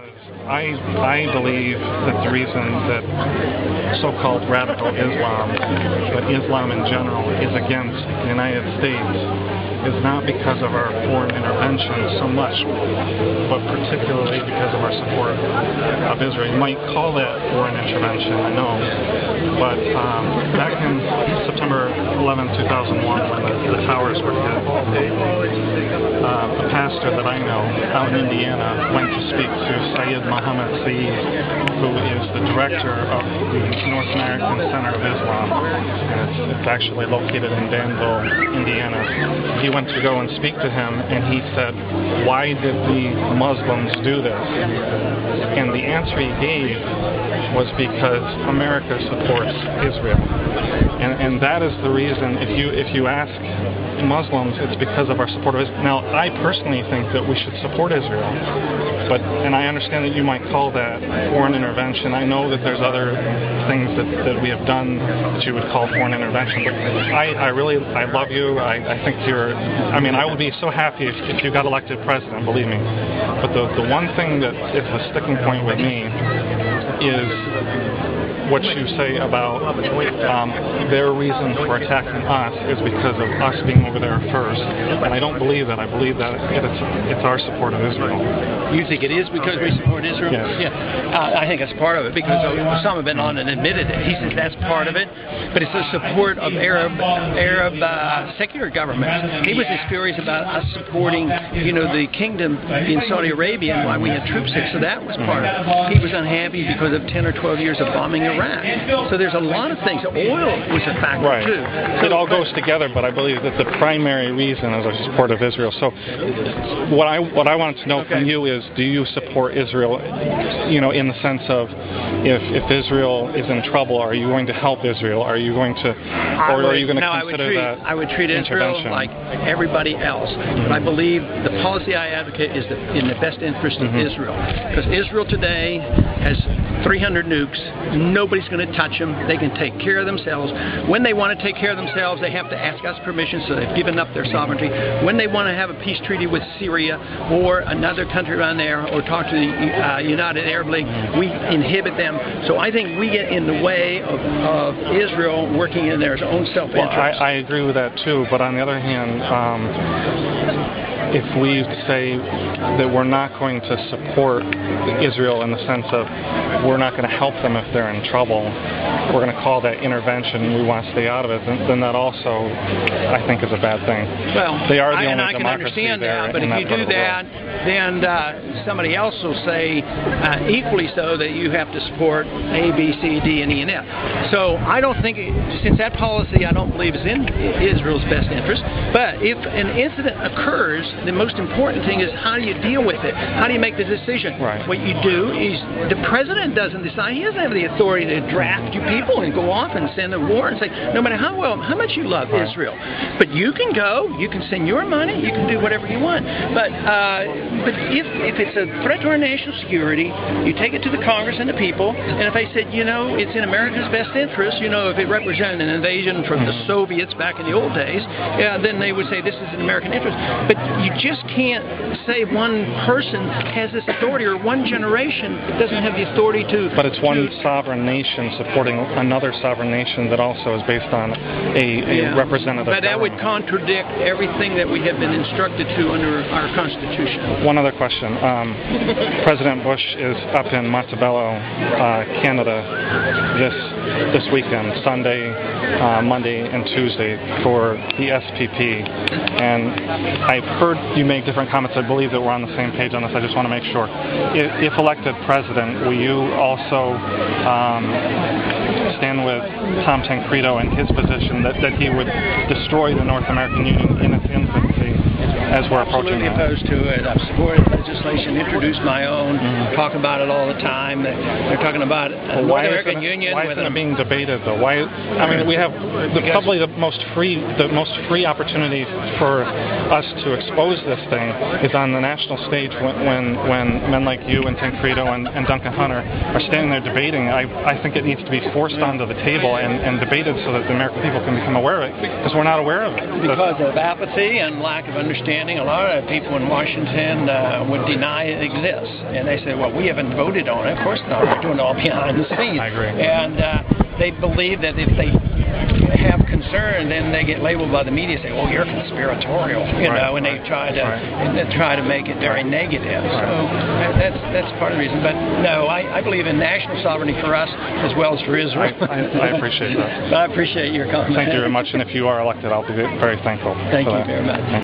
because I believe that the reason that so-called radical Islam, but Islam in general, is against the United States is not because of our foreign intervention so much, but particularly because of our support of Israel. You might call that foreign intervention, I know, but back in September 11, 2001, when the towers were hit, a pastor that I know out in Indiana went to speak to Syed Muhammad Saeed, who is the director of the North American Center of Islam, and it's actually located in Danville, Indiana. He went to go and speak to him, and he said, "Why did the Muslims do this?" And the answer he gave was because America supports Israel, and that is the reason. If you ask Muslims, it's because of our support of Israel. Now, I personally think that we should support Israel, and I understand that you might call that foreign intervention. I know that there's other things that we have done that you would call foreign intervention, but I love you. I think I would be so happy if you got elected president, believe me. But the one thing that is the sticking point with me is what you say about their reason for attacking us is because of us being over there first. And I don't believe that. I believe that it's our support of Israel. You think it is because we support Israel? Yes. Yeah. I think that's part of it, because Osama bin Laden admitted it. He says that's part of it, but it's the support of Arab secular governments. He was just furious about us supporting, the kingdom in Saudi Arabia and why we had troops there. So that was part of it. He was unhappy because of 10 or 12 years of bombing Iraq. So there's a lot of things. Oil was a factor, too. So it all goes together, but I believe that the primary reason is our support of Israel. So what I wanted to know from you is, do you support Israel, in the sense of if Israel is in trouble, are you going to help Israel? Are you going to, or are you going to consider that I would treat Israel like everybody else. But I believe the policy I advocate is in the best interest of Israel. Because Israel today has 300 nukes. Nobody's going to touch them. They can take care of themselves. When they want to take care of themselves, they have to ask us permission, so they've given up their sovereignty. When they want to have a peace treaty with Syria or another country around there, or talk to the United Arab League, we inhibit them. So I think we get in the way of Israel working in their own self-interest. Well, I agree with that too, but on the other hand, if we say that we're not going to support Israel in the sense of we're not going to help them if they're in trouble, we're going to call that intervention, we want to stay out of it, then that also, I think, is a bad thing. Well, they are the only I can understand that, but if you do that, then somebody else will say equally so that you have to support A, B, C, D, and E, and F. So I don't think, since that policy I don't believe is in Israel's best interest, but if an incident occurs, the most important thing is, how do you deal with it? How do you make the decision? Right. What you do is, the president doesn't decide. He doesn't have the authority to draft you people and go off and send a war and say, no matter how much you love Israel. But you can go, you can send your money, you can do whatever you want. But if it's a threat to our national security, you take it to the Congress and the people, and if they said, it's in America's best interest, if it represented an invasion from the Soviets back in the old days, then they would say this is in American interest. But you just can't say one person has this authority, or one generation doesn't have the authority to... But it's one sovereign nation supporting another sovereign nation that also is based on a representative But that government. would contradict everything that we have been instructed to under our Constitution. One other question. President Bush is up in Montebello, Canada this weekend, Sunday, Monday, and Tuesday for the SPP. And I've heard you make different comments. I believe that we're on the same page on this. I just want to make sure. If elected president, will you also stand with Tom Tancredo and his position that he would destroy the North American Union in its infancy as we're approaching that? Absolutely opposed to it. I've supported legislation, introduced my own, talk about it all the time. They're talking about the North American Union. Why isn't it being debated, though? We have probably the most free opportunity for us to expose this thing is on the national stage when men like you and Tancredo and Duncan Hunter are standing there debating. I think it needs to be forced onto the table and debated so that the American people can become aware of it, because we're not aware of it. Because of apathy and lack of understanding understanding, a lot of people in Washington would deny it exists. And they say, well, we haven't voted on it. Of course not. We're doing it all behind the scenes. I agree. And they believe that if they have concern, then they get labeled by the media, say, "Oh, you're conspiratorial," and they try to make it very negative. So that's part of the reason. But no, I believe in national sovereignty for us as well as for Israel. I appreciate that. I appreciate your comment. Thank you very much, and if you are elected, I'll be very thankful. Thank you very much.